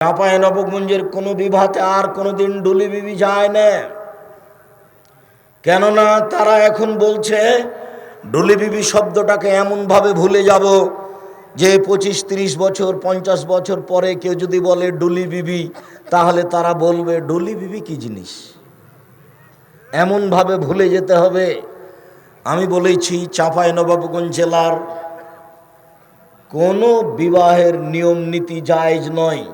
চাঁপাইনবাবগঞ্জের কোনো বিবাহতে আর কোনোদিন ডুলি বিবি যায় না। কেননা তারা এখন বলছে ডুলি বিবি শব্দটাকে এমনভাবে ভুলে যাব যে 25-30 বছর 50 বছর পরে কেউ যদি বলে ডুলি বিবি, তাহলে তারা বলবে ডুলি বিবি কি জিনিস, এমনভাবে ভুলে যেতে হবে। আমি বলেছি চাঁপাইনবাবগঞ্জ জেলার কোনো বিবাহের নিয়ম নীতি জায়েজ নয়।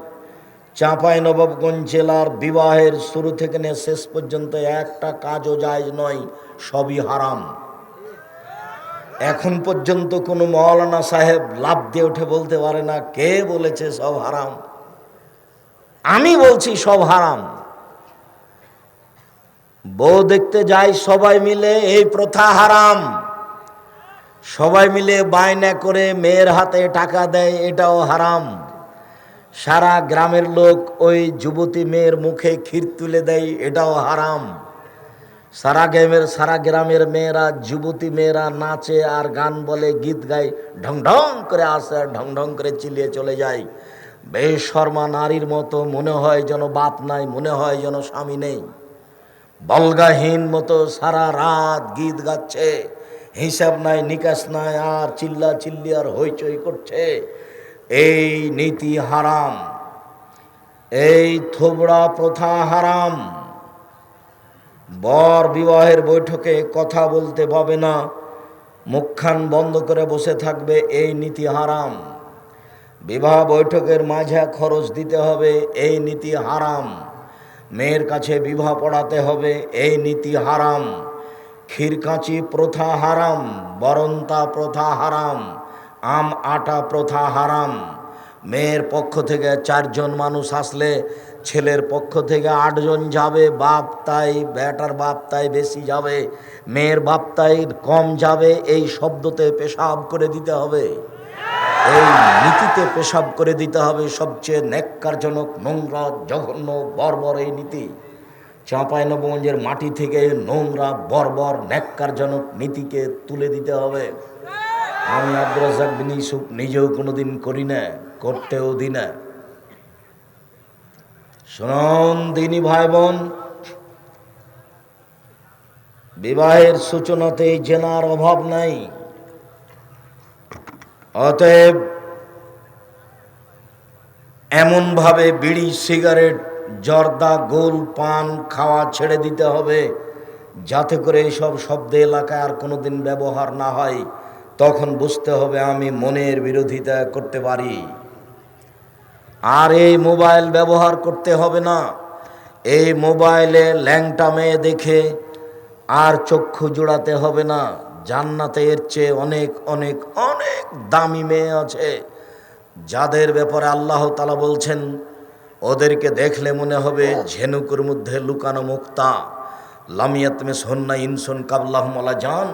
চাঁপাইনবাবগঞ্জ জেলার বিবাহের শুরু থেকে নিয়ে শেষ পর্যন্ত একটা কাজও জায়েজ নয়, সবই হারাম। এখন পর্যন্ত কোনো মৌলানা সাহেব লাফ দিয়ে উঠে বলতে পারে না কে বলেছে সব হারাম। আমি বলছি সব হারাম। বউ দেখতে যাই সবাই মিলে, এই প্রথা হারাম। সবাই মিলে বায়না করে মেয়ের হাতে টাকা দেয়, এটাও হারাম। সারা গ্রামের লোক ওই যুবতী মেয়ের মুখে ক্ষীর তুলে দেয়, এটাও হারাম। সারা গ্রামের মেয়েরা, যুবতী মেয়েরা নাচে আর গান বলে, গীত গায়, ঢং ঢং করে আসে, ঢং ঢং করে চিলিয়ে চলে যায়। বেশর্মা নারীর মতো মনে হয় যেন বাপ নাই, মনে হয় যেন স্বামী নেই। বলগাহীন মতো সারা রাত গীত গাচ্ছে, হিসাব নাই নিকাশ নাই, আর চিল্লা চিল্লি আর হইচই করছে। এই নীতি হারাম, এই থোবড়া প্রথা হারাম। বর বিবাহের বৈঠকে কথা বলতে পাবে না, মুখখান বন্ধ করে বসে থাকবে, এই নীতি হারাম। বিবাহ বৈঠকের মাঝে খরচ দিতে হবে, এই নীতি হারাম। মেয়ের কাছে বিবাহ পড়াতে হবে, এই নীতি হারাম। ক্ষীরকাঁচি প্রথা হারাম, বরন্তা প্রথা হারাম, আম আটা প্রথা হারাম। মেয়ের পক্ষ থেকে 4 জন মানুষ আসলে ছেলের পক্ষ থেকে 8 জন যাবে, বাপ তাই, বেটার বাপ তাই বেশি যাবে, মেয়ের বাপ তাই কম যাবে। এই শব্দতে পেশাব করে দিতে হবে, এই নীতিতে পেশাব করে দিতে হবে। সবচেয়ে ন্যাক্কারজনক, নোংরা, জঘন্য, বর্বর এই নীতি। চাঁপাইনবাবগঞ্জের মাটি থেকে নোংরা, বর্বর, ন্যাক্কারজনক নীতিকে তুলে দিতে হবে। আমি আব্দুর রাজ্জাক বিন ইউসুফ নিজেও কোনোদিন করি না, করতেও দিই না। শুনুন দিনী ভাই বোন, বিবাহের সূচনাতে জেনার অভাব নাই। অতএব এমনভাবে বিড়ি, সিগারেট, জর্দা, গোল পান খাওয়া ছেড়ে দিতে হবে যাতে করে এইসব শব্দ এলাকায় আর কোনোদিন ব্যবহার না হয়। তখন বুঝতে হবে আমি মনের বিরোধিতা করতে পারি। আর এই মোবাইল ব্যবহার করতে হবে না। এই মোবাইলে ল্যাংটা মেয়ে দেখে আর চক্ষু জোড়াতে হবে না। জান্নাতে এর চেয়ে অনেক অনেক অনেক দামি মেয়ে আছে, যাদের ব্যাপারে আল্লাহ তাআলা বলছেন ওদেরকে দেখলে মনে হবে ঝিনুকের মধ্যে লুকানো মুক্তা। লামিয়াত মে সন্না ইনসুন কাবলাহুম ওয়ালা জান,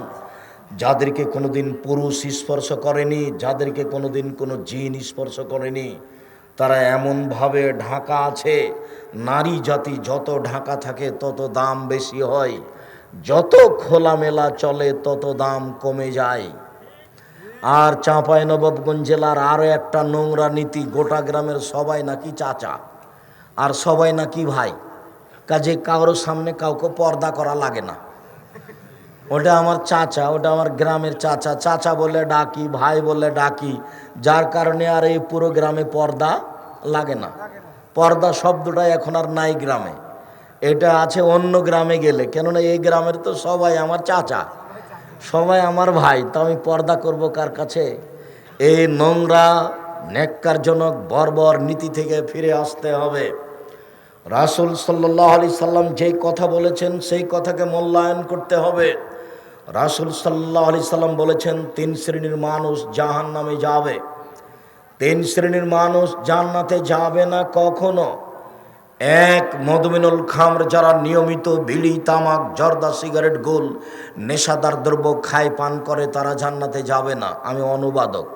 যাদেরকে কোনোদিন পুরুষ স্পর্শ করেনি, যাদেরকে কোনোদিন কোনো জিন স্পর্শ করেনি, তারা এমনভাবে ঢাকা আছে। নারী জাতি যত ঢাকা থাকে তত দাম বেশি হয়, যত খোলামেলা চলে তত দাম কমে যায়। আর চাঁপাইনবাবগঞ্জ জেলার আরও একটা নোংরা নীতি, গোটা গ্রামের সবাই নাকি চাচা আর সবাই নাকি ভাই, কাজে কারোর সামনে কাউকে পর্দা করা লাগে না। ওটা আমার চাচা, ওটা আমার গ্রামের চাচা, চাচা বলে ডাকি, ভাই বলে ডাকি, যার কারণে আর এই পুরো গ্রামে পর্দা লাগে না। পর্দা শব্দটা এখন আর নাই গ্রামে, এটা আছে অন্য গ্রামে গেলে। কেননা এই গ্রামের তো সবাই আমার চাচা, সবাই আমার ভাই, তো আমি পর্দা করব কার কাছে? এই নোংরা, ন্যাক্কারজনক, বর্বর নীতি থেকে ফিরে আসতে হবে। রাসূল সাল্লাল্লাহু আলাইহি সাল্লাম যেই কথা বলেছেন সেই কথাকে মূল্যায়ন করতে হবে। রাসূল সাল্লাল্লাহু আলাইহি সাল্লাম বলেছেন 3 শ্রেণীর মানুষ জাহান্নামে যাবে। 3 শ্রেণীর মানুষ জান্নাতে যাবে না কখনো। 1, মদমিনুল খামর, যারা নিয়মিত বিড়ি, তামাক, জর্দা, সিগারেট, গোল, নেশাদার দ্রব্য খায়, পান করে, তারা জান্নাতে যাবে না। আমি অনুবাদক।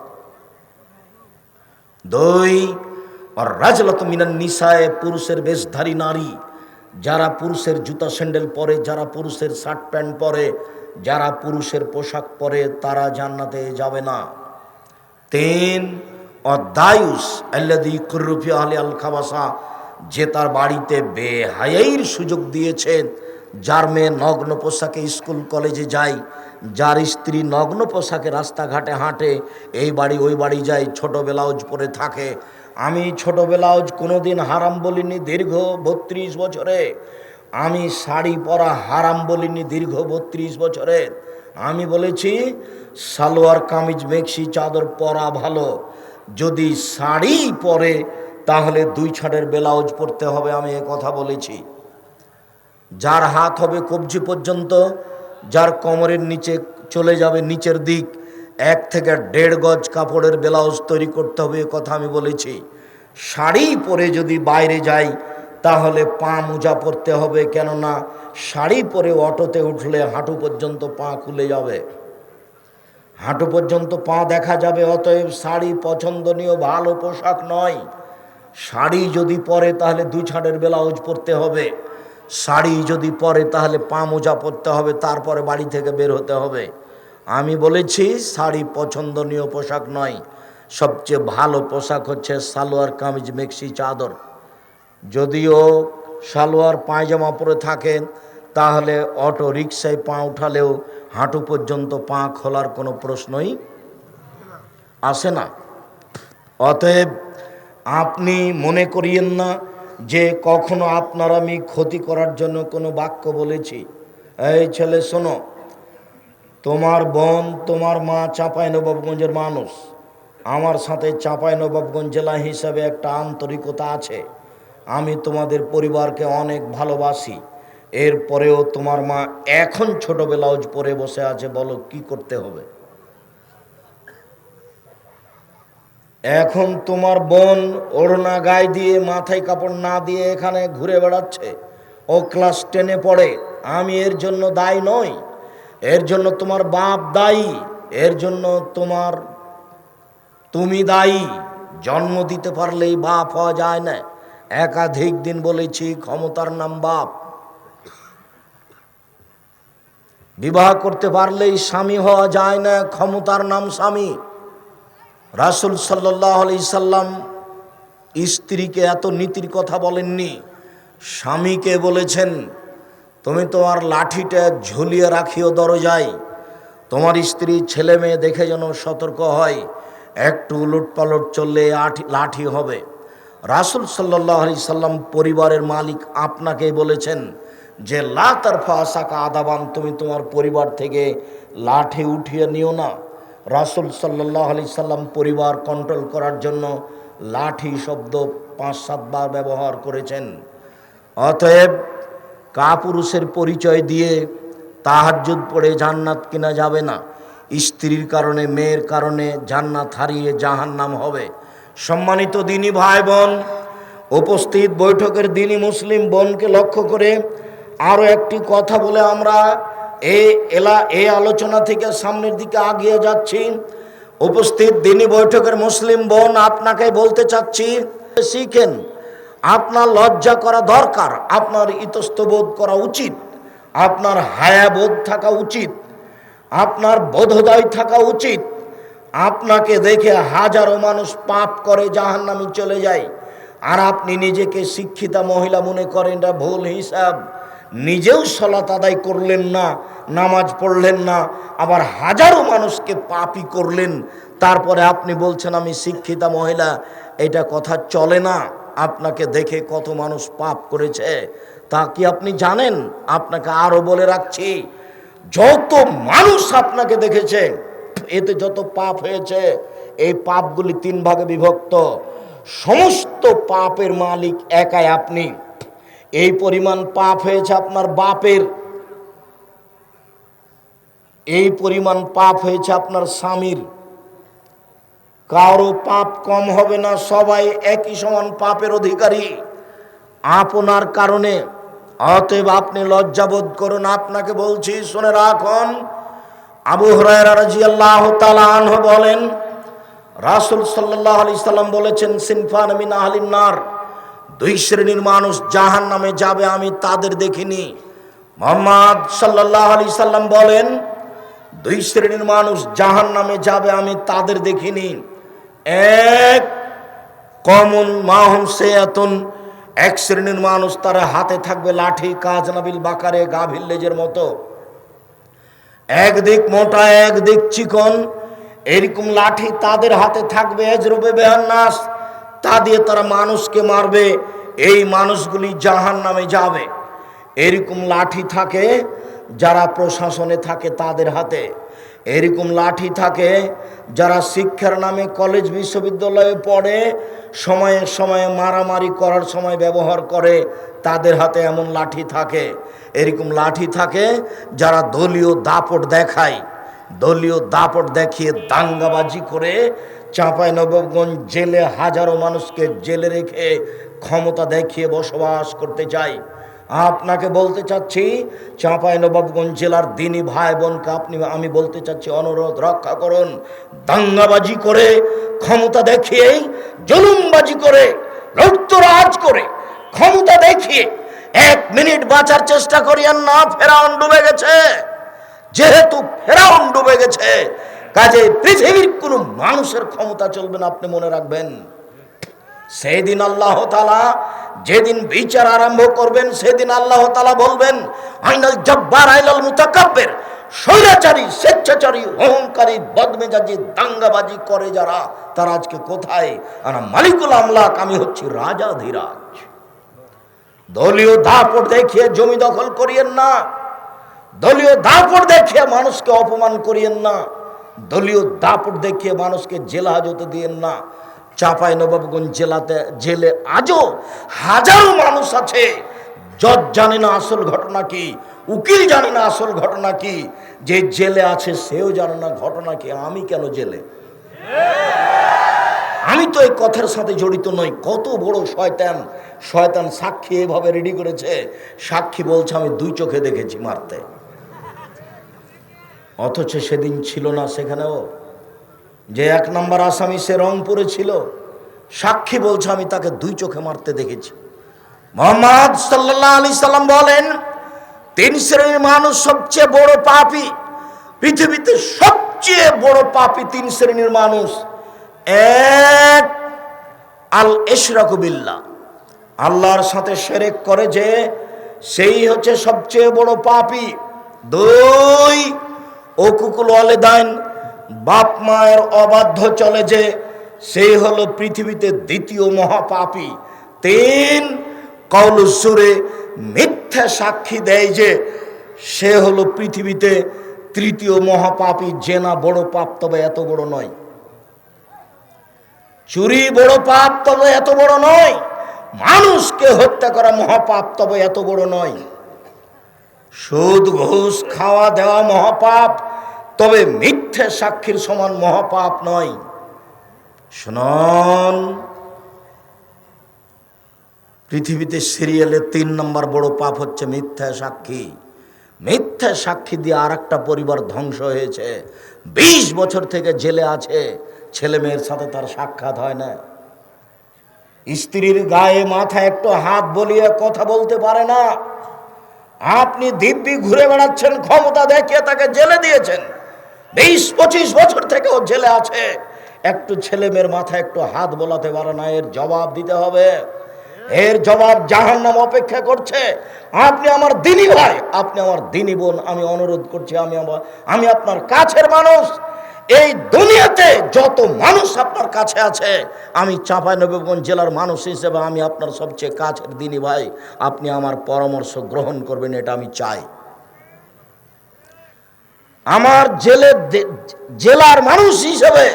2, আর রাজলাতু মিনান নিসায়ে, পুরুষের বেশধারী নারী, যারা পুরুষের জুতা স্যান্ডেল পরে, যারা পুরুষের শার্ট প্যান্ট পরে, যারা পুরুষের পোশাক পরে, তারা জান্নাতে যাবে না। 3, অদায়ুস আল্লাযী কুররুফি আহলি আল খাবাসা, যে তার বাড়িতে বেহায়াইর সুযোগ দিয়েছেন, যার মেয়ে নগ্ন পোশাকে স্কুল কলেজে যায়, যার স্ত্রী নগ্ন পোশাকে রাস্তাঘাটে হাঁটে, এই বাড়ি ওই বাড়ি যায়, ছোট ব্লাউজ পরে থাকে। আমি ছোট ব্লাউজ কোনোদিন হারাম বলিনি দীর্ঘ 32 বছরে। আমি শাড়ি পরা হারাম বলিনি দীর্ঘ 32 বছরে। আমি বলেছি সালোয়ার কামিজ মেক্সি চাদর পরা ভালো, যদি শাড়ি পরে তাহলে 2 ছাড়ের ব্লাউজ পরতে হবে, আমি এ কথা বলেছি। যার হাত হবে কবজি পর্যন্ত, যার কোমরের নিচে চলে যাবে নিচের দিক, 1 থেকে 1.5 গজ কাপড়ের ব্লাউজ তৈরি করতে হবে, এ কথা আমি বলেছি। শাড়ি পরে যদি বাইরে যাই তাহলে পা মোজা পরতে হবে, কেননা শাড়ি পরে অটোতে উঠলে হাঁটু পর্যন্ত পা খুলে যাবে, হাঁটু পর্যন্ত পা দেখা যাবে। অতএব শাড়ি পছন্দনীয় ভালো পোশাক নয়। শাড়ি যদি পরে তাহলে 2 ছাড়ের ব্লাউজ পরতে হবে, শাড়ি যদি পরে তাহলে পা মোজা পরতে হবে, তারপরে বাড়ি থেকে বের হতে হবে। আমি বলেছি শাড়ি পছন্দনীয় পোশাক নয়, সবচেয়ে ভালো পোশাক হচ্ছে সালোয়ার কামিজ মেক্সি চাদর। যদিও সালোয়ার পায়জামা পরে থাকেন তাহলে অটো রিক্সায় পা উঠালেও হাঁটু পর্যন্ত পা খোলার কোনো প্রশ্নই আসে না। অতএব আপনি মনে করিয়েন না যে কখনো আপনার আমি ক্ষতি করার জন্য কোনো বাক্য বলেছি। এই ছেলে শোনো, তোমার বোন তোমার মা চাঁপাইনবাবগঞ্জের মানুষ, আমার সাথে চাঁপাইনবাবগঞ্জ জেলা হিসাবে একটা আন্তরিকতা আছে। আমি তোমাদের পরিবারকে অনেক ভালোবাসি। এরপরেও তোমার মা এখন ছোট ব্লাউজ পরে বসে আছে, বলো কি করতে হবে? এখন তোমার বোন ওড়না গায়ে দিয়ে মাথায় কাপড় না দিয়ে এখানে ঘুরে বেড়াচ্ছে, ও ক্লাস 10-এ পড়ে। আমি এর জন্য দায়ী নই, এর জন্য তোমার বাপ দায়ী, এর জন্য তুমি দায়ী। জন্ম দিতে পারলেই বাপ হওয়া যায় না, একাধিক দিন বলেছি, ক্ষমতার নাম বাপ। বিবাহ করতে পারলেই স্বামী হওয়া যায় না, ক্ষমতার নাম স্বামী। রাসূল সাল্লাল্লাহু আলাইহি সাল্লাম স্ত্রীকে এত নীতির কথা বলেননি, স্বামীকে বলেছেন তুমি তোমার লাঠিটা ঝুলিয়ে রাখিও দরজায়, তোমার স্ত্রী ছেলে মেয়ে দেখে যেন সতর্ক হয়, একটু উলটপালট চললে লাঠি হবে। রাসূল সাল্লাল্লাহু আলাইহি সাল্লাম পরিবারের মালিক, আপনাকে বলেছেন যে লা তারফা আসাকা আদাবান, তুমি তোমার পরিবার থেকে লাঠি উঠিয়ে নিও না। রাসূল সাল্লাল্লাহু আলাইহি সাল্লাম পরিবার কন্ট্রোল করার জন্য লাঠি শব্দ 5-7 বার ব্যবহার করেছেন। অতএব কাপুরুষের পরিচয় দিয়ে তাহাজ্জুদ পড়ে জান্নাত কিনা যাবে না। স্ত্রীর কারণে মেয়ের কারণে জান্নাত হারিয়ে জাহান্নাম হবে। সম্মানিত দিনী ভাই বোন, উপস্থিত বৈঠকের দিনী মুসলিম বোনকে লক্ষ্য করে আরও একটি কথা বলে আমরা এই আলোচনা থেকে সামনের দিকে আগিয়ে যাচ্ছি। উপস্থিত দিনী বৈঠকের মুসলিম বোন, আপনাকে বলতে চাচ্ছি, শিখেন। আপনার লজ্জা করা দরকার, আপনার ইতস্তবোধ করা উচিত, আপনার হায়াবোধ থাকা উচিত, আপনার বোধোদয় থাকা উচিত। আপনাকে দেখে হাজারো মানুষ পাপ করে জাহান্নামে চলে যায়, আর আপনি নিজেকে শিক্ষিতা মহিলা মনে করেন, এটা ভুল হিসাব। নিজেও সালাত আদায় করলেন না, নামাজ পড়লেন না, আবার হাজারো মানুষকে পাপী করলেন, তারপরে আপনি বলছেন আমি শিক্ষিতা মহিলা। এটা কথা চলে না। আপনাকে দেখে কত মানুষ পাপ করেছে তা কি আপনি জানেন? আপনাকে আরো বলে রাখছি, যত মানুষ আপনাকে দেখেছে এতে যত পাপ হয়েছে, এই পাপগুলি 3 ভাগে বিভক্ত। সমস্ত পাপের মালিক একাই আপনি। এই পরিমাণ পাপ হয়েছে আপনার বাপের, এই পরিমাণ পাপ হয়েছে আপনার স্বামীর। কারো পাপ কম হবে না, সবাই একই সমান পাপের অধিকারী আপনার কারণে। অতএব আপনি লজ্জাবোধ করুন। আপনাকে বলছি, শুনে রাখুন। আবু হুরায়রা রাদিয়াল্লাহু তাআলা আনহু বলেন, রাসূল সাল্লাল্লাহু আলাইহি সাল্লাম বলেছেন, সিনফান মিন আহলিন নার, 2 শ্রেণীর মানুষ জাহান্নামে যাবে, আমি তাদের দেখিনি। মুহাম্মদ সাল্লাল্লাহু আলাইহি সাল্লাম বলেন, 2 শ্রেণীর মানুষ জাহান্নামে যাবে, আমি তাদের দেখিনি। এক কমন মাহুম সেয়াতুন, এক শ্রেণীর মানুষ, তারা হাতে থাকবে লাঠি, কাজ নাবিল বাকারে, গাভীর লেজের মতো, একদিক মোটা একদিক চিকন, এরকম লাঠি তাদের হাতে থাকবে। এজরবে বেহান্নাস, তা দিয়ে তারা মানুষকে মারবে, এই মানুষগুলি জাহান্নামে যাবে। এরকম লাঠি থাকে যারা প্রশাসনে থাকে তাদের হাতে, এরকম লাঠি থাকে যারা শিক্ষার নামে কলেজ বিশ্ববিদ্যালয়ে পড়ে, সময়ে সময়ে মারামারি করার সময় ব্যবহার করে, তাদের হাতে এমন লাঠি থাকে। এরকম লাঠি থাকে যারা দলীয় দাপট দেখায়, দলীয় দাপট দেখিয়ে দাঙ্গাবাজি করে চাঁপাইনবাবগঞ্জ জেলে হাজারো মানুষকে জেলে রেখে ক্ষমতা দেখিয়ে বসবাস করতে চায়। আপনাকে বলতে চাচ্ছি, চাঁপাইনবাবগঞ্জ জেলার দিনী ভাই বোনকে আমি বলতে চাচ্ছি, অনুরোধ রক্ষা করুন। দাঙ্গাবাজি করে, ক্ষমতা দেখিয়ে, জুলুমবাজি করে, রক্তরাজ করে, ক্ষমতা দেখিয়ে 1 মিনিট বাঁচার চেষ্টা করিয়েন না। ফেরাউন ডুবে গেছে, যেহেতু ফেরাউন ডুবে গেছে, কাজে পৃথিবীর কোনো মানুষের ক্ষমতা চলবে না, আপনি মনে রাখবেন। সেদিন আল্লাহ তাআলা যেদিন বিচার আরম্ভ করবেন, সেদিন আল্লাহ তাআলা বলবেন, আইনাল জব্বার আইনাল মুতাকাব্বির, স্বৈরাচারী, স্বেচ্ছাচারী, অহংকারী, বদমেজাজি, দাঙ্গাবাজি করে যারা, তারা আজকে কোথায়? আনা মালিকুল আমলাক, আমি হচ্ছি রাজাধিরাজ। দলীয় দাপট দেখিয়ে জমি দখল করিয়েন না, দলীয় দাপট দেখিয়ে মানুষকে অপমান করিয়েন না, দলীয় দাপট দেখিয়ে মানুষকে জেল হাজতে দিয়েন না। চাঁপাইনবাবগঞ্জ জেলে আজও হাজারো মানুষ আছে, জজ জানে না আসল ঘটনা কি, উকিল জানে না আসল ঘটনা কি, যে জেলে আছে সেও জানে না ঘটনা কি। আমি কেন জেলে? আমি তো এই কথার সাথে জড়িত নই। কত বড় শয়তান, শয়তান সাক্ষী এভাবে রেডি করেছে, সাক্ষী বলছে আমি 2 চোখে দেখেছি মারতে, অথচ সেদিন ছিল না সেখানেও। যে 1 নম্বর আসামি সে রংপুরে ছিল, সাক্ষী বলছে আমি তাকে 2 চোখে মারতে দেখেছি। মুহাম্মদ সাল্লাল্লাহু আলাইহি সাল্লাম বলেন, 3 শ্রেণীর মানুষ সবচেয়ে বড় পাপী, পৃথিবীতে সবচেয়ে বড় পাপী 3 শ্রেণীর মানুষ। 1, আল ইশরাকু বিল্লাহ, আল্লাহর সাথে শিরক করে যে, সেই হচ্ছে সবচেয়ে বড় পাপী। 2, উকুকুল ওয়ালিদাইন, বাপ মায়ের অবাধ্য চলে যে, সেই হলো পৃথিবীতে 2য় মহাপাপী। 3, কাউলুস জুরে, মিথ্যা সাক্ষী দেয় যে, সে হলো পৃথিবীতে 3য় মহাপাপী। জেনা বড় পাপ, তবে এত বড় নয়। চুরি বড় পাপ, তবে এত বড় নয়। মানুষকে হত্যা করা মহাপাপ, তবে এত বড় নয়। সুদ ঘুষ খাওয়া দেওয়া মহাপাপ, তবে মিথ্যা সাক্ষীর সমান মহাপাপ নয়। শুনুন, পৃথিবীতে সিরিয়ালে 3 নম্বর বড় পাপ হচ্ছে মিথ্যা সাক্ষী। মিথ্যা সাক্ষী দিয়ে আরেকটা পরিবার ধ্বংস হয়েছে। 20 বছর থেকে জেলে আছে, ছেলে মেয়ের সাথে তার সাক্ষাৎ হয় না, স্ত্রীর গায়ে মাথায় একটু হাত বলিয়ে কথা বলতে পারে না। আপনি দিব্যি ঘুরে বেড়াচ্ছেন, ক্ষমতা দেখিয়ে তাকে জেলে দিয়েছেন। 20-25 বছর থেকে ও জেলে আছে, একটু ছেলে মেয়ের মাথায় একটু হাত বোলাতে পারে না। এর জবাব দিতে হবে, এর জবাব জাহান্নাম অপেক্ষা করছে। আপনি আমার দিনী ভাই, আপনি আমার দিনী বোন, আমি অনুরোধ করছি, আমি আপনার কাছের মানুষ। এই দুনিয়াতে যত মানুষ আপনার কাছে আছে, আমি চাঁপাইনবাবগঞ্জ জেলার মানুষ হিসেবে আমি আপনার সবচেয়ে কাছের দিনী ভাই। আপনি আমার পরামর্শ গ্রহণ করবেন, এটা আমি চাই। আমার জেলার মানুষ হিসেবে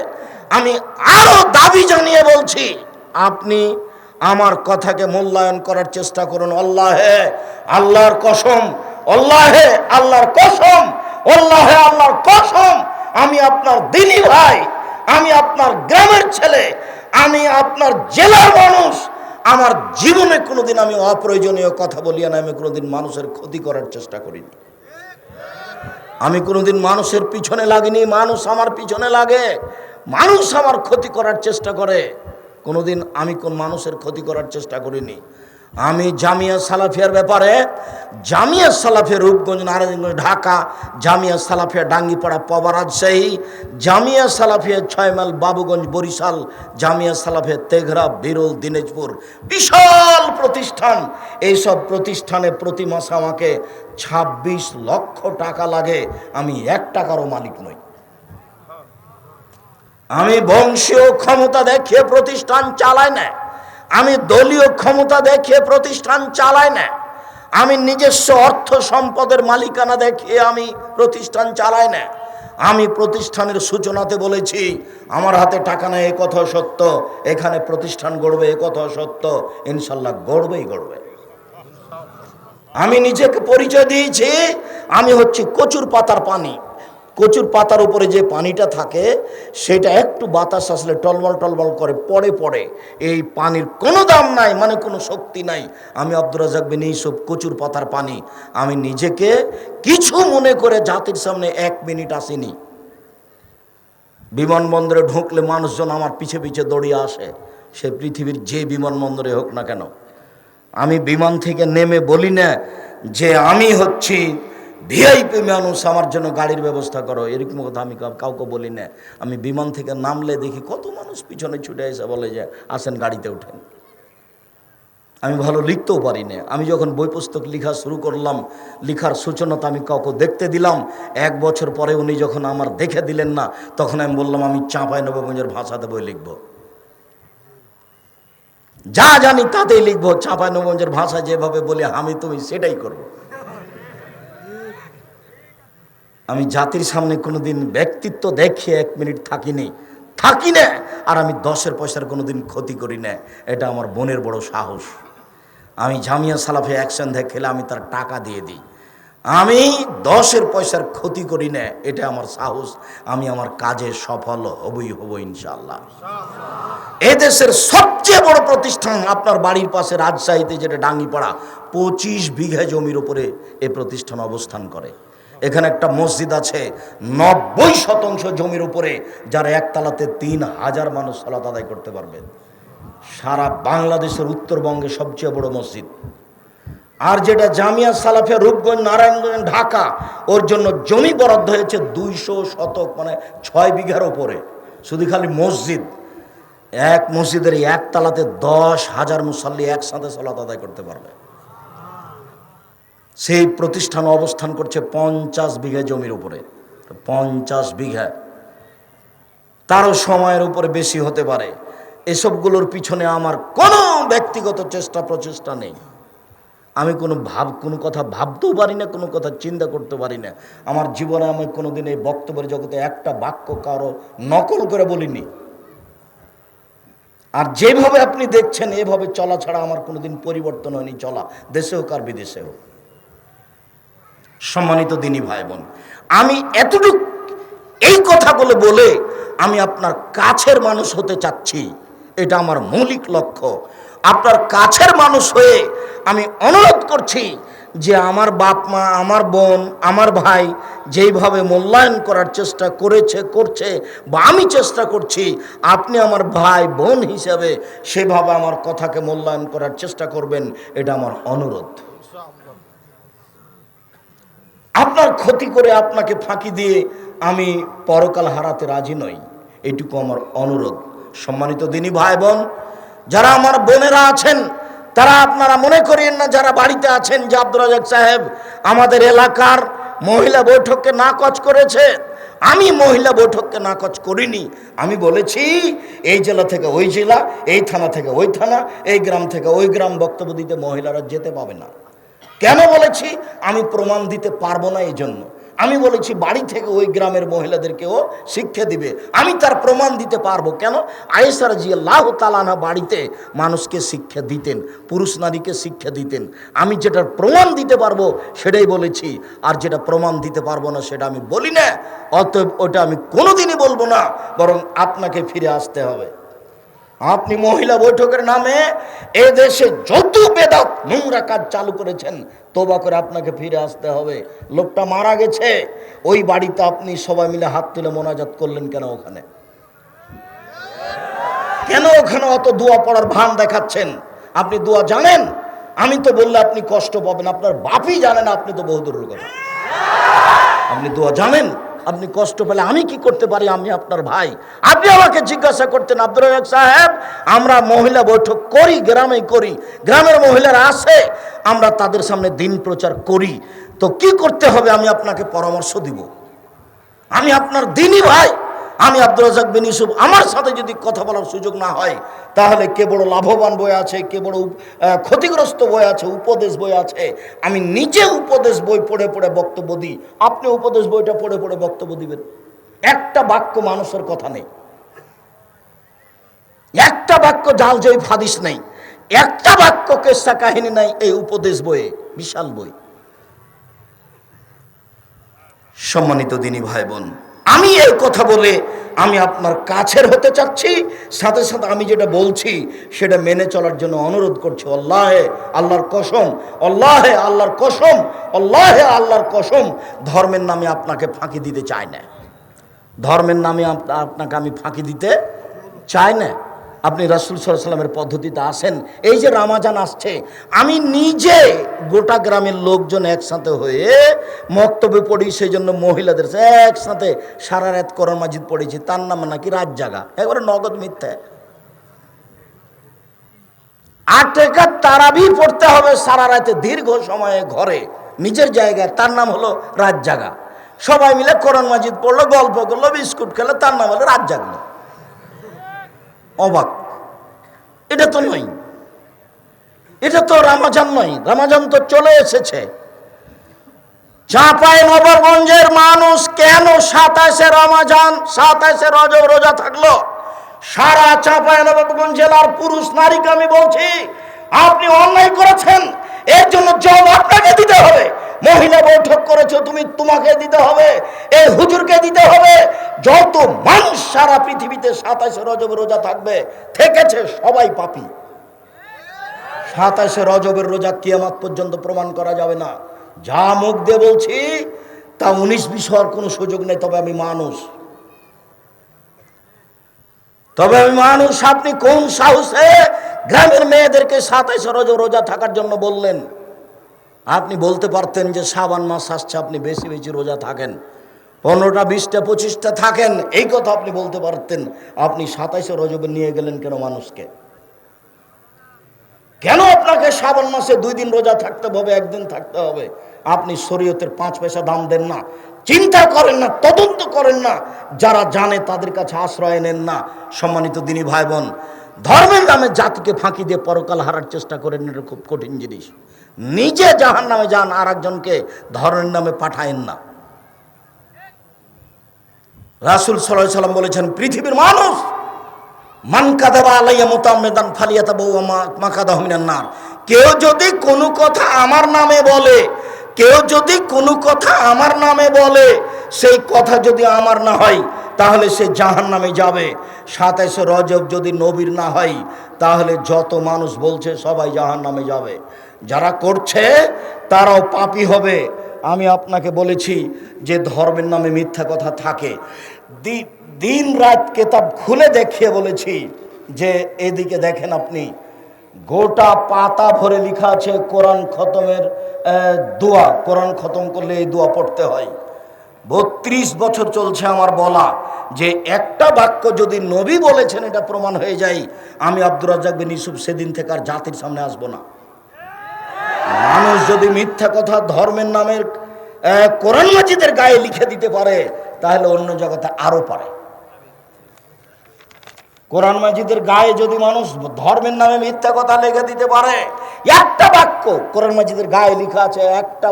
আমি আরো দাবি জানিয়ে বলছি, আপনি আমার কথাকে মূল্যায়ন করার চেষ্টা করুন। আল্লাহে আল্লাহর কসম, আল্লাহে আল্লাহর কসম, আল্লাহে আল্লাহর কসম, আমি আপনার দিনী ভাই, আমি আপনার গ্রামের ছেলে, আমি আপনার জেলার মানুষ। আমার জীবনে কোনোদিন আমি অপ্রয়োজনীয় কথা বলি না, আমি কোনোদিন মানুষের ক্ষতি করার চেষ্টা করিনি, আমি কোনোদিন মানুষের পিছনে লাগিনি। মানুষ আমার পিছনে লাগে, মানুষ আমার ক্ষতি করার চেষ্টা করে, কোনোদিন আমি কোন মানুষের ক্ষতি করার চেষ্টা করিনি। আমি জামিয়া সালাফিয়ার ব্যাপারে, জামিয়া সালাফিয়া রূপগঞ্জ, নারায়ণগঞ্জ, ঢাকা, জামিয়া সালাফিয়া ডাঙ্গিপাড়া, পবা, রাজশাহী, জামিয়া সালাফিয়া 6 মাইল বাবুগঞ্জ, বরিশাল, জামিয়া সালাফিয়া তেঘরা, বিরল, দিনাজপুর, বিশাল প্রতিষ্ঠান। এইসব প্রতিষ্ঠানে প্রতি মাসে আমাকে 26 লক্ষ টাকা লাগে। আমি 1 টাকারও মালিক নই। আমি বংশীয় ক্ষমতা দেখিয়ে প্রতিষ্ঠান চালাই না, আমি দলীয় ক্ষমতা দেখিয়ে প্রতিষ্ঠান চালাই না, আমি নিজস্ব অর্থ সম্পদের মালিকানা দেখিয়ে আমি প্রতিষ্ঠান চালাই না। আমি প্রতিষ্ঠানের সূচনাতে বলেছি আমার হাতে টাকা নেই, এ কথা সত্য। এখানে প্রতিষ্ঠান গড়বে, এ কথা সত্য। ইনশাল্লাহ গড়বেই গড়বে। আমি নিজেকে পরিচয় দিয়েছি আমি হচ্ছি কচুর পাতার পানি। কচুর পাতার উপরে যে পানিটা থাকে সেটা একটু বাতাস আসলে টলবল টলবল করে পড়ে পড়ে। এই পানির কোনো দাম নাই, মানে কোনো শক্তি নাই। আমি আব্দুর রাজ্জাক বিন ইউসুফ কচুর পাতার পানি। আমি নিজেকে কিছু মনে করে জাতির সামনে 1 মিনিট আসিনি। বিমানবন্দরে ঢুকলে মানুষজন আমার পিছে পিছে দৌড়িয়ে আসে, সে পৃথিবীর যে বিমানবন্দরে হোক না কেন। আমি বিমান থেকে নেমে বলি না যে আমি হচ্ছি ভিআইপি মানুষ, আমার জন্য গাড়ির ব্যবস্থা করো, এরকম কথা আমি কাউকে বলি না। আমি বিমান থেকে নামলে দেখি কত মানুষ পিছনে ছুটে এসে বলে যে আসেন গাড়িতে ওঠেন। আমি ভালো লিখতেও পারি না। আমি যখন বই পুস্তক লেখা শুরু করলাম, লেখার সূচনাটা আমি কাউকে দেখতে দিলাম। 1 বছর পরে উনি যখন আমার দেখে দিলেন না, তখন আমি বললাম আমি চাঁপাইনবাবগঞ্জের ভাষাতে বই লিখব, যা জানি তাতেই লিখবো। চাঁপাইনবাবগঞ্জের ভাষা যেভাবে বলি আমি তুমি সেটাই করব। আমি জাতির সামনে কোনোদিন ব্যক্তিত্ব দেখিয়ে 1 মিনিট থাকি না। আর আমি 10 পয়সার কোনোদিন ক্ষতি করি না। এটা আমার বোনের বড় সাহস। আমি জামিয়া সালাফে অ্যাকশন দেখলে আমি তার টাকা দিয়ে দিই। আমি 10 পয়সার ক্ষতি করি না, এটা আমার সাহস। আমি আমার কাজে সফল হবই ইনশাআল্লাহ। এদেশের সবচেয়ে বড় প্রতিষ্ঠান আপনার বাড়ির পাশে রাজশাহীতে, যেটা ডাঙ্গিপাড়া, 25 বিঘা জমির উপরে এ প্রতিষ্ঠান অবস্থান করে। এখানে একটা মসজিদ আছে 90% জমির উপরে, যার একতলাতে 3000 মানুষ সালাত আদায় করতে পারবে। সারা বাংলাদেশের উত্তরবঙ্গে সবচেয়ে বড় মসজিদ। আর যেটা জামিয়া সালাফিয়া রূপগঞ্জ, নারায়ণগঞ্জ, ঢাকা, ওর জন্য জমি বরাদ্দ হয়েছে 200 শতক, মানে 6 বিঘার উপরে। শুধু খালি মসজিদ, এক মসজিদের একতলাতে 10,000 মুসাল্লি একসাথে সালাত আদায় করতে পারবে। সেই প্রতিষ্ঠান অবস্থান করছে 50 বিঘা জমির উপরে। 50 বিঘা, তারও সময়ের উপরে বেশি হতে পারে। এসবগুলোর পিছনে আমার কোনো ব্যক্তিগত প্রচেষ্টা নেই। আমি কোনো কথা ভাবতেও পারি না, কোনো কথা চিন্তা করতে পারি না। আমার জীবনে আমি কোনোদিন এই বক্তব্যের জগতে একটা বাক্য কারো নকল করে বলিনি। আর যেভাবে আপনি দেখছেন এভাবে চলা ছাড়া আমার কোনোদিন পরিবর্তন হয়নি চলা, দেশে হোক আর বিদেশে হোক। সম্মানিত দিনী ভাই বোন, আমি এতটুকু এই কথাগুলো বলে আমি আপনার কাছের মানুষ হতে চাচ্ছি, এটা আমার মৌলিক লক্ষ্য। আপনার কাছের মানুষ হয়ে আমি অনুরোধ করছি যে আমার বাপ মা, আমার বোন, আমার ভাই যেইভাবে মূল্যায়ন করার চেষ্টা করছে বা আমি চেষ্টা করছি, আপনি আমার ভাই বোন হিসাবে সেভাবে আমার কথাকে মূল্যায়ন করার চেষ্টা করবেন, এটা আমার অনুরোধ। আপনার ক্ষতি করে আপনাকে ফাঁকি দিয়ে আমি পরকাল হারাতে রাজি নই, এইটুকু আমার অনুরোধ। সম্মানিত দিনী ভাই বোন, যারা আমার বোনেরা আছেন তারা আপনারা মনে করেন না, যারা বাড়িতে আছেন, যে আব্দুর রাজ্জাক সাহেব আমাদের এলাকার মহিলা বৈঠককে নাকচ করেছে। আমি মহিলা বৈঠককে নাকচ করিনি। আমি বলেছি এই জেলা থেকে ওই জেলা, এই থানা থেকে ওই থানা, এই গ্রাম থেকে ওই গ্রাম বক্তব্য দিতে মহিলারা যেতে পাবে না। কেন বলেছি? আমি প্রমাণ দিতে পারবো না, এই জন্য আমি বলেছি বাড়ি থেকে ওই গ্রামের মহিলাদেরকেও শিক্ষা দিবে। আমি তার প্রমাণ দিতে পারবো। কেন? আয়েশা রাদিয়াল্লাহু তাআলা আনহা বাড়িতে মানুষকে শিক্ষা দিতেন, পুরুষ নারীকে শিক্ষা দিতেন। আমি যেটার প্রমাণ দিতে পারবো সেটাই বলেছি, আর যেটা প্রমাণ দিতে পারবো না সেটা আমি বলি না। অতএব ওটা আমি কোনোদিনই বলবো না, বরং আপনাকে ফিরে আসতে হবে। আপনি মহিলা বৈঠকের নামে এ দেশে যত বেদাত নোংরা কাজ চালু করেছেন, তওবা করে আপনাকে ফিরে আসতে হবে। লোকটা মারা গেছে, ওই বাড়িতে আপনি সবাই মিলে হাত তুলে মোনাজাত করলেন কেন? কেন ওখানে অত দোয়া পড়ার ভান দেখাচ্ছেন? আপনি দোয়া জানেন? আমি তো বললে আপনি কষ্ট পাবেন, আপনার বাপই জানেন, আপনি তো বহুদূরের কথা। আপনি দোয়া জানেন, আপনি কষ্ট পেলে আমি কি করতে পারি? আমি আপনার ভাই। আপনি আমাকে জিজ্ঞাসা করতেন, আব্দুর রাজ্জাক সাহেব, আমরা মহিলা বৈঠক করি, গ্রামে করি, গ্রামের মহিলারা আসে, আমরা তাদের সামনে দিন প্রচার করি, তো কি করতে হবে? আমি আপনাকে পরামর্শ দিব। আমি আপনার দিনই ভাই, আমি আব্দুর রাজ্জাক বিন ইউসুফ, আমার সাথে যদি কথা বলার সুযোগ না হয়, তাহলে কে বড় লাভবান বই আছে, কে বড় ক্ষতিগ্রস্ত বই আছে, উপদেশ বই আছে। আমি নিজে উপদেশ বই পড়ে পড়ে বক্তব্য দিই, আপনি উপদেশ বইটা পড়ে পড়ে বক্তব্য দিবেন। একটা বাক্য মানুষের কথা নেই, একটা বাক্য জাল জয়ী হাদিস নেই, একটা বাক্য কেসা কাহিনী নাই এই উপদেশ বইয়ে। বিশাল বই। সম্মানিত দিনী ভাই বোন, আমি এই কথা বলে আমি আপনার কাছের হতে চাচ্ছি, সাথে সাথে আমি যেটা বলছি সেটা মেনে চলার জন্য অনুরোধ করছি। আল্লাহে আল্লাহর কসম, আল্লাহে আল্লাহর কসম, আল্লাহে আল্লাহর কসম, ধর্মের নামে আপনাকে ফাঁকি দিতে চাই না। ধর্মের নামে আপনাকে আমি ফাঁকি দিতে চাই না। আপনি রাসূল সাল্লাল্লাহু আলাইহি ওয়াসাল্লামের পদ্ধতিতে আসেন। এই যে রমজান আসছে, আমি নিজে গোটা গ্রামের লোকজন একসাথে হয়ে মক্তবে পড়ি, সেই জন্য মহিলাদের একসাথে সারা রাত কোরআন মাজিদ পড়েছি, তার নাম নাকি রাত জাগা, একবারে নগদ মিথ্যা। 8 রাকাত তারাবি পড়তে হবে সারা রাতে দীর্ঘ সময়ে ঘরে নিজের জায়গায়, তার নাম হলো রাত জাগা। সবাই মিলে কোরআন মাজিদ পড়লো, গল্প করলো, বিস্কুট খেলো, তার নাম হলো রাত জাগলো। অবাক, এটা তো নয়, এটা তো রমজান নয়। রমজান তো চলে এসেছে। চাঁপাইনবাবগঞ্জের মানুষ কেন 27শে রমজান 27শে রজব রোজা থাকলো? সারা চাঁপাইনবাবগঞ্জ জেলার পুরুষ নারীকে আমি বলছি, আপনি অন্যায় করেছেন, এর জন্য জবাব আপনাকে দিতে হবে। মহিলা বৈঠক করেছো তুমি, তোমাকে দিতে হবে, এই হুজুরকে দিতে হবে। যত মানুষ সারা পৃথিবীতে 27শে রজব রোজা থাকবে, থেকেছে, সবাই পাপী। 27শে রজবের রোজা কিয়ামত পর্যন্ত প্রমাণ করা যাবে না। যা মুখ দিয়ে বলছি তা 19-20 হওয়ার কোনো সুযোগ নেই। তবে আমি মানুষ, আপনি কোন সাহসে গ্রামের মেয়েদেরকে 27শে রজব রোজা থাকার জন্য বললেন? আপনি বলতে পারতেন যে শাবান মাস আসছে, আপনি বেশি বেশি রোজা থাকেন, 15টা 20টা 25টা থাকেন, এই কথা আপনি বলতে পারতেন। আপনি 27শে রজবে নিয়ে গেলেন কেন মানুষকে? কেন আপনাকে শাবান মাসে 2 দিন রোজা থাকতে হবে, 1 দিন থাকতে হবে? আপনি শরীয়তের 5 পয়সা দাম দেন না, চিন্তা করেন না, তদন্ত করেন না, যারা জানে তাদের কাছে আশ্রয় নেন না। সম্মানিত দিনী ভাই বোন, ধর্মের নামে জাতিকে ফাঁকি দিয়ে পরকাল হারার চেষ্টা করেন, এটা খুব কঠিন জিনিস। নিজে জাহান্নামে যান, আর একজনকে ধর্মের নামে পাঠায়েন না। রাসূল সাল্লাল্লাহু আলাইহি ওয়াসাল্লাম বলেছেন, পৃথিবীর মানুষ মান কাযাবা আলাইয়া মুতাআম্মিদান ফালিয়াতাবাওয়া মাকাদাহু মিনান নার। কেউ যদি কোনো কথা আমার নামে বলে, কেউ যদি কোনো কথা আমার নামে বলে, সেই কথা যদি আমার না হয় তাহলে সে জাহান্নামে যাবে। 27শে রজব যদি নবীর না হয় তাহলে যত মানুষ বলছে সবাই জাহান্নামে যাবে। যারা করছে তারাও পাপী হবে। আমি আপনাকে বলেছি যে ধর্মের নামে মিথ্যা কথা থাকে। দিন রাত কেতাব খুলে দেখিয়ে বলেছি যে এদিকে দেখেন আপনি, গোটা পাতা ভরে লেখা আছে কোরআন খতমের দোয়া। কোরআন খতম করলে এই দোয়া পড়তে হয়। 32 বছর চলছে আমার বলা, যে একটা বাক্য যদি নবী বলেছেন এটা প্রমাণ হয়ে যায়, আমি আব্দুর রাজ্জাক বিন ইউসুফ সেদিন থেকে আর জাতির সামনে আসবো না। মানুষ যদি মিথ্যা কথা ধর্মের নামের কোরআন মাজিদের গায়ে লিখে দিতে পারে, তাহলে অন্য জগতে আরো পারে। কোরআন মাজিদের গায়ে যদি মানুষ ধর্মের নামে মিথ্যা কথা লিখে দিতে পারে, একটা বাক্য কোরআন মাজিদের গায়ে লেখা আছে, একটা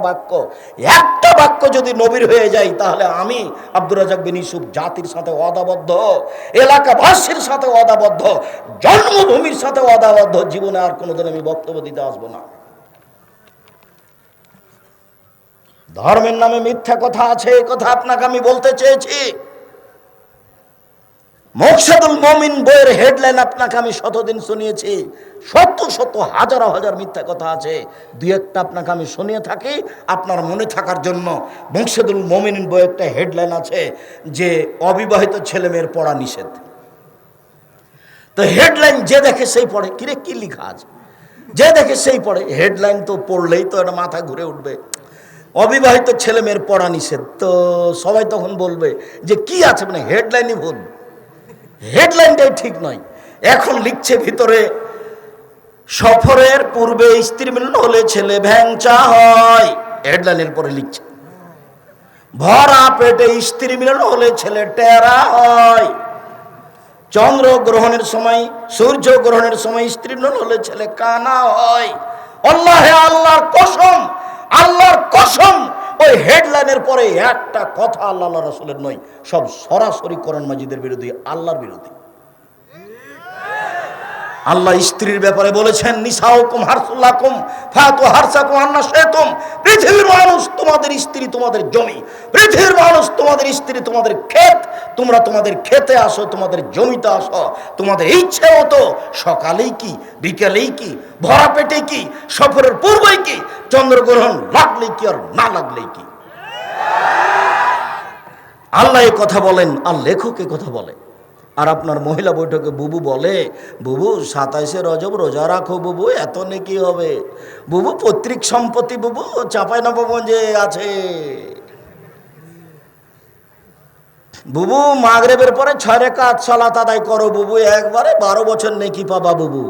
বাক্য যদি নবীর হয়ে যায়, তাহলে আমি আব্দুর রাজ্জাক বিন ইউসুফ জাতির সাথে ওয়াদাবদ্ধ, এলাকাবাসীর সাথে ওয়াদাবদ্ধ, জন্মভূমির সাথে ওয়াদাবদ্ধ। জীবনে আর কোনোদিন আমি বক্তব্য দিতে আসবো না। ধর্মের নামে মিথ্যা কথা আছে, এই কথা আপনাকে আমি বলতে চেয়েছি। মুকশাদুল মুমিন বইয়ের হেডলাইন আপনাকে আমি শতদিন শুনিয়েছি। শত হাজার হাজার মিথ্যা কথা আছে, 2-1টা আপনাকে আমি শুনিয়ে থাকি আপনার মনে থাকার জন্য। মুকশাদুল মুমিন বইয়ে একটা হেডলাইন আছে যে অবিবাহিত ছেলেমেয়ের পড়া নিষেধ। তো হেডলাইন যে দেখে সেই পড়ে, কিরে কি লেখা আছে? যে দেখে সেই পড়ে। হেডলাইন তো পড়লেই তো একটা মাথা ঘুরে উঠবে। অবিবাহিত ছেলে মেয়ের পড়া নিষেধ, তো সবাই তখন বলবে যে কি আছে, মানে হেডলাইনই ভুল, হেডলাইনটাই ঠিক নয়। এখন লিখছে ভিতরে, সফরের পূর্বে স্ত্রী মিলন হলে ছেলে ভ্যাংচা হয়, হেডলাইনের পরে লিখছে। ভরা পেটে স্ত্রী মিলন হলে ছেলে টেরা হয়। চন্দ্র গ্রহণের সময়, সূর্য গ্রহণের সময় স্ত্রী মিলন হলে ছেলে কানা হয়। আল্লাহে, আল্লাহর কসম, আল্লাহর কসম, ওই হেডলাইনের পরে একটা কথা আল্লাহ রাসূলের নয়, সব সরাসরি কোরআন মাজিদের বিরোধী, আল্লাহর বিরোধী। আল্লাহ স্ত্রীর ব্যাপারে বলেছেন, নিসাউকুম হারসুল লাকুম ফাতু হারসাকুম আন্না শাইতুম। পৃথিবীর মানুষ তোমাদের স্ত্রী, তোমাদের জমি। পৃথিবীর মানুষ তোমাদের স্ত্রী, তোমাদের ক্ষেত। তোমরা তোমাদের ক্ষেতে আসো, তোমাদের জমিতে আসো, তোমাদের ইচ্ছে মতো। সকালেই কি, বিকেলেই কি, ভরা পেটে কি, সফরের পূর্বেই কি, চন্দ্রগ্রহণ লাগলেই কি আর না লাগলেই কি। আল্লাহ এ কথা বলেন, আর লেখক এ কথা বলে। আর আপনার মহিলা বৈঠকে বুবু বলে, বুবু 27শে রজব রোজা রাখো বুবু, এত নেকি হবে বুবু। পৈতৃক সম্পত্তি বুবু চাঁপাইনবাবগঞ্জে আছে বুবু। মাগরিবের পরে 6 রাকাত সালাত আদায় করো বুবু, একবারে 12 বছর নেকি পাবা বুবু।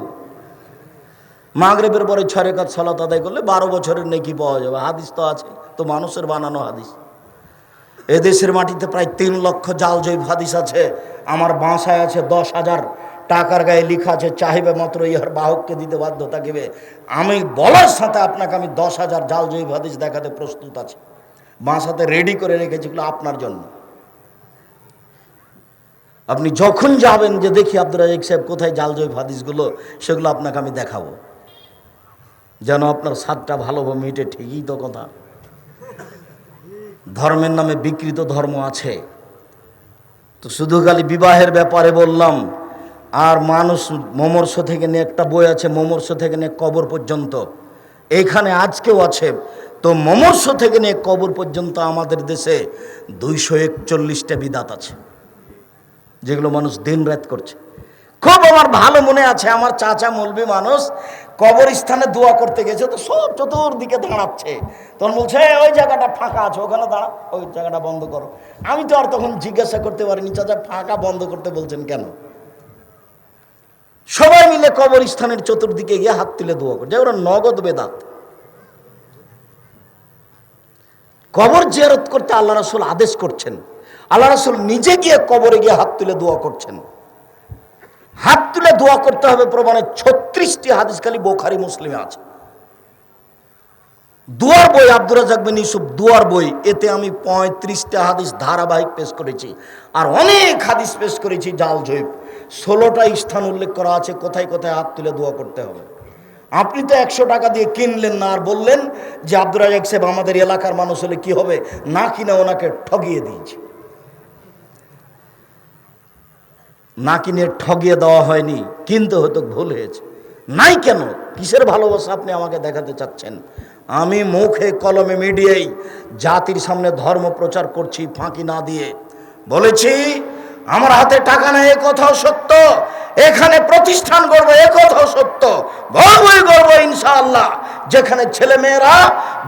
মাগরিবের পরে 6 রাকাত সালাত আদায় করলে 12 বছরের নেকি পাওয়া যাবে। হাদিস তো আছে, তো মানুষের বানানো হাদিস। এদেশের মাটিতে প্রায় 3 লক্ষ জাল জৈব হাদিস আছে। আমার বাসায় আছে 10,000 টাকার গায়ে লেখা আছে, চাহিবে মাত্র ইহার বাহককে দিতে বাধ্য থাকিবে। আমি বলার সাথে আপনাকে আমি 10,000 জাল জৈব হাদিস দেখাতে প্রস্তুত আছি। বাসাতে রেডি করে রেখেছি, এগুলো আপনার জন্য। আপনি যখন যাবেন যে দেখি আব্দুর রাজ্জাক সাহেব কোথায় জাল জৈব হাদিসগুলো, সেগুলো আপনাকে আমি দেখাবো, যেন আপনার স্বাদটা ভালোভাবে মিটে। ঠিকই তো কথা। ধর্মের নামে বিকৃত ধর্ম আছে। তো শুধু খালি বিবাহের ব্যাপারে বললাম। আর মানুষ মমর্ষ থেকে নিয়ে একটা বই আছে, মমর্ষ থেকে নিয়ে কবর পর্যন্ত, এইখানে আজকেও আছে। তো মমর্ষ থেকে নিয়ে কবর পর্যন্ত আমাদের দেশে 241টা বিদাত আছে, যেগুলো মানুষ দিন রাত করছে। খুব আমার ভালো মনে আছে, আমার চাচা মৌলবি মানুষ কবরস্থানে দোয়া করতে গেছে, তো সব চতুর্দিকে দাঁড়াচ্ছে। তখন বলছে ওই জায়গাটা ফাঁকা আছে, ওখানে দাঁড়া, ওই জায়গাটা বন্ধ করো। আমি তো আর তখন জিজ্ঞাসা করতে পারিনি, চাচা ফাঁকা বন্ধ করতে বলছেন কেন? সবাই মিলে কবরস্থানের চতুর্দিকে গিয়ে হাত তুলে দোয়া করছে, ওরা নগদ বেদাত। কবর জিয়ারত করতে আল্লাহ রাসূল আদেশ করছেন। আল্লাহ রাসূল নিজে গিয়ে কবরে গিয়ে হাত তুলে দোয়া করছেন। হাত তুলে দোয়া করতে হবে প্রমাণে 36টি হাদিস খালি বুখারী মুসলিমে আছে। দুয়ার বই, আব্দুর রাজ্জাক বিন ইউসুফ দুয়ার বই, এতে আমি 35টা হাদিস ধারাবাহিক পেশ করেছি। আর অনেক হাদিস পেশ করেছি জাল জৈব। 16টা স্থান উল্লেখ করা আছে কোথায় কোথায় হাত তুলে দোয়া করতে হবে। আপনি তো 100 টাকা দিয়ে কিনলেন না, আর বললেন যে আব্দুর রাজ্জাক সাহেব আমাদের এলাকার মানুষ হলে কি হবে, না কিনে ওনাকে ঠগিয়ে দিয়েছে। না কিনে ঠগিয়ে দেওয়া হয়নি, কিনতে হয়তো ভুল হয়েছে। নাই কেন, কিসের ভালোবাসা আপনি আমাকে দেখাতে চাচ্ছেন? আমি মুখে কলমে মিডিয়ায় জাতির সামনে ধর্ম প্রচার করছি ফাঁকি না দিয়ে। বলেছি আমার হাতে টাকা নেই, এ কথাও সত্য। এখানে প্রতিষ্ঠান গড়বো, এ কথাও সত্য। গর্বই গর্ব ইনশাআল্লাহ, যেখানে ছেলে মেয়েরা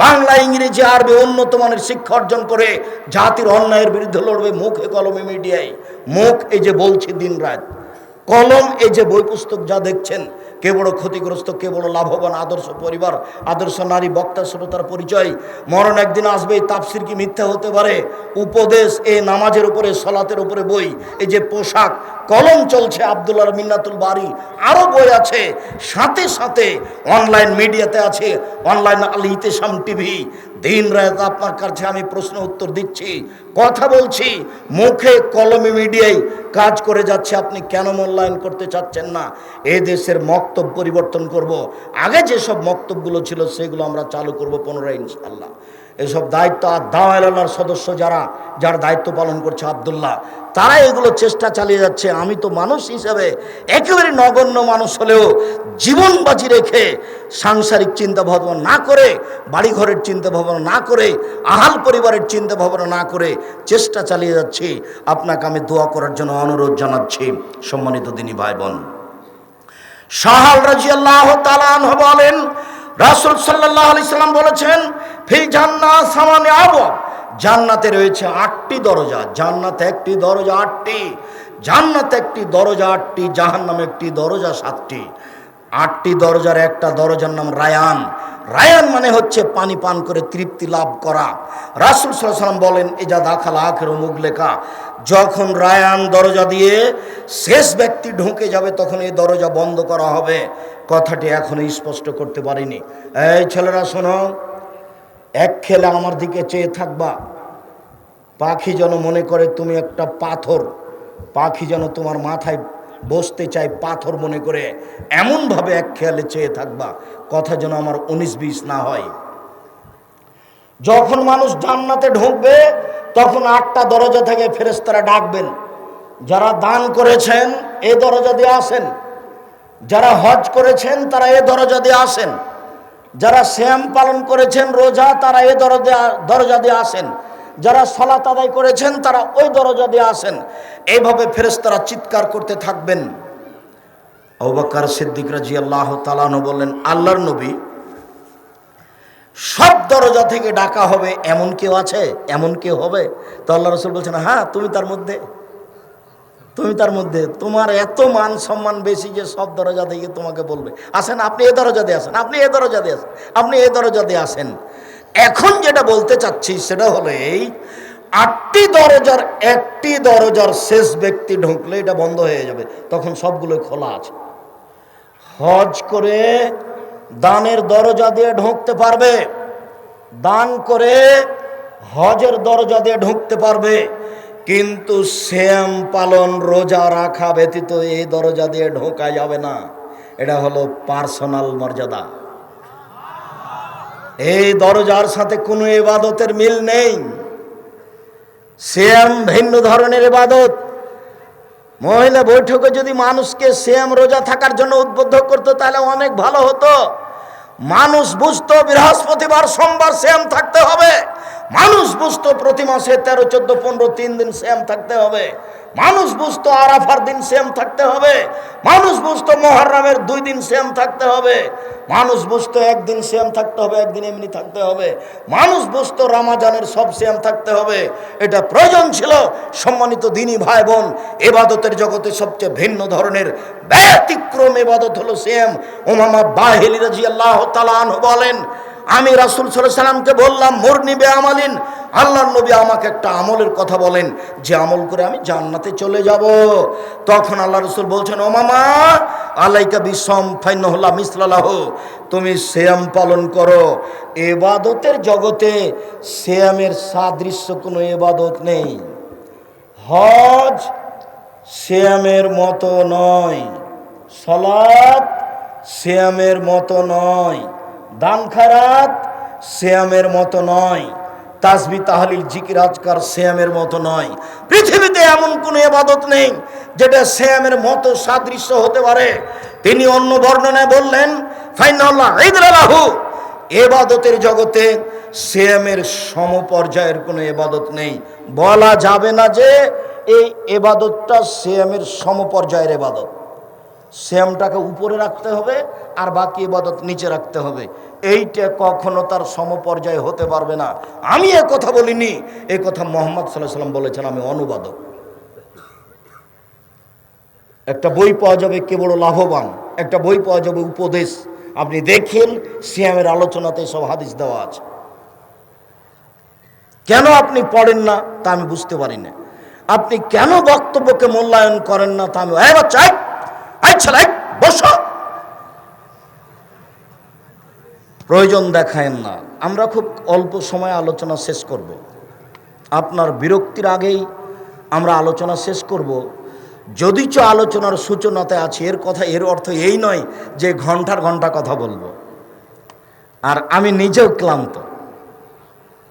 বাংলা, ইংরেজি, আরবি উন্নত মানের শিক্ষা অর্জন করে জাতির অন্যায়ের বিরুদ্ধে লড়বে। মুখে কলমে মিডিয়ায়, মুখ এই যে বলছি দিন রাত, কলম এই যে বই পুস্তক যা দেখছেন, কে বড় ক্ষতিগ্রস্ত, কে বড় লাভবান, আদর্শ পরিবার, আদর্শ নারী, বক্তা শ্রোতার পরিচয়। মরণ একদিন আসবে, তাফসির কি মিথ্যা হতে পারে? উপদেশ, এ নামাজের উপরে, সলাতের উপরে বই, এই যে পোশাক, কলম চলছে আব্দুল্লাহ মিন্নাতুল বাড়ি, আরও বই আছে। সাথে সাথে অনলাইন মিডিয়াতে আছে, অনলাইন আল ইতিসাম টিভি। দিন রাত আপনার কাছে আমি প্রশ্ন উত্তর দিচ্ছি, কথা বলছি, মুখে কলমে মিডিয়ায় কাজ করে যাচ্ছে। আপনি কেন মূল্যায়ন করতে চাচ্ছেন না? এ দেশের মক্তব্য পরিবর্তন করব। আগে যেসব মক্তব্যগুলো ছিল সেগুলো আমরা চালু করব পুনরায় ইনশাআল্লাহ। এসব দায়িত্ব আর দাওয়ালার সদস্য যারা দায়িত্ব পালন করছে আব্দুল্লাহ, তারা এগুলো চেষ্টা চালিয়ে যাচ্ছে। আমি তো মানুষ হিসাবে একেবারে নগণ্য মানুষ হলেও জীবন বাজি রেখে, সাংসারিক চিন্তা ভাবনা না করে, বাড়িঘরের চিন্তা ভাবনা না করে, আহাল পরিবারের চিন্তা ভাবনা না করে চেষ্টা চালিয়ে যাচ্ছি। আপনাকে আমি দোয়া করার জন্য অনুরোধ জানাচ্ছি। সম্মানিত দিনী ভাই বোন, সাহাল রাদিয়াল্লাহু তাআলা আনহু বলেন, রাসূল সাল্লাল্লাহু আলাইহি সাল্লাম বলেছেন, ফিল জান্নাহ সামানি আবওয়াব, জান্নাতে রয়েছে 8টি দরজা। জান্নাতে একটি দরজা 8টি, জান্নাতে একটি দরজা 8টি, জাহান্নামে একটি দরজা 7টি। 8টি দরজার একটা দরজার নাম রায়ান। রায়ান মানে হচ্ছে পানি পান করে তৃপ্তি লাভ করা। রাসূল সাল্লাল্লাহু আলাইহি ওয়াসাল্লাম বলেন, ইজা দাখাল আখিরু মুগলিকা, যখন রায়ান দরজা দিয়ে শেষ ব্যক্তি ঢুকে যাবে তখন এই দরজা বন্ধ করা হবে। কথাটি এখনো স্পষ্ট করতে পারিনি। এই ছেলেরা শোনো, এক খেলে আমার দিকে চেয়ে থাকবা। পাখি যেন মনে করে তুমি একটা পাথর, পাখি যেন তোমার মাথায় বসতে চাই পাথর মনে করে, এমনভাবে এক খেয়ালে চেয়ে থাকবা, কথা যেন আমার 19-20 না হয়। যখন মানুষ জান্নাতে ঢুকবে তখন 8টা দরজা থেকে ফেরেশতারা ডাকবেন, যারা দান করেছেন এই দরজা দিয়ে আসেন, যারা হজ করেছেন তারা এই দরজা দিয়ে আসেন, যারা সিয়াম পালন করেছেন রোজা তারা এই দরজা দিয়ে আসেন, যারা সালাত আদায় করেছেন তারা ওই দরজা দিয়ে আসেন। এইভাবে ফেরেশতারা চিৎকার করতে থাকবেন। আবু বকর সিদ্দিক রাদিয়াল্লাহু তাআলা আনহু বললেন, আল্লাহর নবী, সব দরজা থেকে ডাকা হবে এমন কেউ আছে, এমন কেউ হবে? তো আল্লাহ রাসূল বলছেন, হ্যাঁ তুমি তার মধ্যে, তুমি তার মধ্যে। তোমার এত মান সম্মান বেশি যে সব দরজা থেকে তোমাকে বলবে, আসেন আপনি এই দরজা দিয়ে আসেন, আপনি এই দরজা দিয়ে আসেন, আপনি এই দরজা দিয়ে আসেন। এখন যেটা বলতে চাচ্ছি সেটা হলো এই, 8টি দরজার একটি দরজার শেষ ব্যক্তি ঢুকলে এটা বন্ধ হয়ে যাবে, তখন সবগুলো খোলা আছে। হজ করে দানের দরজা দিয়ে ঢুকতে পারবে, দান করে হজের দরজা দিয়ে ঢুকতে পারবে, কিন্তু সিয়াম পালন রোজা রাখা ব্যতীত এই দরজা দিয়ে ঢোকা যাবে না। এটা হলো পার্সোনাল মর্যাদা। এই দরজার সাথে কোনো ইবাদতের মিল নেই। সিয়াম ভিন্ন ধরনের ইবাদত। মহিলা বৈঠকে যদি মানুষকে সিয়াম রোজা থাকার জন্য উদ্বুদ্ধ করতো তাহলে অনেক ভালো হতো। মানুষ বুঝতো বৃহস্পতিবার সোমবার সিয়াম থাকতে হবে, মানুষ বুঝতো প্রতি মাসে 13, 14, 15 3 দিন সিয়াম থাকতে হবে, মানুষ বুঝতো আরাফার দিন সিয়াম থাকতে হবে, মানুষ বুঝতো মুহররমের 2 দিন সিয়াম থাকতে হবে, মানুষ বুঝতো একদিন সিয়াম থাকতে হবে, একদিন এমনি থাকতে হবে, মানুষ বুঝতো রমজানের সব সিয়াম থাকতে হবে। এটা প্রয়োজন ছিল। সম্মানিত দ্বীনি ভাই বোন, ইবাদতের জগতে সবচেয়ে ভিন্ন ধরনের ব্যতিক্রম ইবাদত হলো সিয়াম। উমামা বাহিলি রাদিয়াল্লাহু তাআলা আনহু বলেন, আমি রাসূল সাল্লাল্লাহু আলাইহি ওয়াসাল্লামকে বললাম, মুরনি বিআমালিন, আল্লাহর নবী আমাকে একটা আমলের কথা বলেন যে আমল করে আমি জান্নাতে চলে যাব। তখন আল্লাহ রাসূল বলছেন, ও মামা, আলাইকা বিসম ফাইন্নাহু লা মিসলা লাহু, তুমি সিয়াম পালন করো। ইবাদতের জগতে সিয়ামের সাদৃশ্য কোনো ইবাদত নেই। হজ সিয়ামের মতো নয়, সালাত সিয়ামের মতো নয়, দান খায়রাত সিয়ামের মতো নয়, তাসবিহ তাহলিল জিকির আজকার সিয়ামের মতো নয়। পৃথিবীতে এমন কোনো ইবাদত নেই যেটা সিয়ামের মতো সাদৃশ্য হতে পারে। তিনি অন্য বর্ণনায় বললেন, ফাইনাল্লাহ ইদরালাহু, ইবাদতের জগতে সিয়ামের সমপর্যায়ের কোনো ইবাদত নেই। বলা যাবে না যে এই ইবাদতটা সিয়ামের সমপর্যায়ের ইবাদত। সিয়ামটাকে উপরে রাখতে হবে আর বাকি ইবাদত নিচে রাখতে হবে, এইটা কখনো তার সমপর্যায় হতে পারবে না। আমি এ কথা বলিনি, এ কথা মুহাম্মদ সাল্লাল্লাহু আলাইহি ওয়াসাল্লাম বলেছেন, আমি অনুবাদক। একটা বই পাওয়া যাবে কে বড় লাভবান, একটা বই পাওয়া যাবে উপদেশ। আপনি দেখেন সিয়ামের আলোচনাতে সব হাদিস দেওয়া আছে। কেন আপনি পড়েন না তা আমি বুঝতে পারি না। আপনি কেন বক্তব্যকে মূল্যায়ন করেন না তা আমি, বাচ্চা বসো, প্রয়োজন দেখায়েন না। আমরা খুব অল্প সময় আলোচনা শেষ করব। আপনার বিরক্তির আগেই আমরা আলোচনা শেষ করব। যদিচ আলোচনার সূচনাতে আছে, এর অর্থ এই নয় যে ঘন্টার ঘন্টা কথা বলবো। আর আমি নিজেও ক্লান্ত।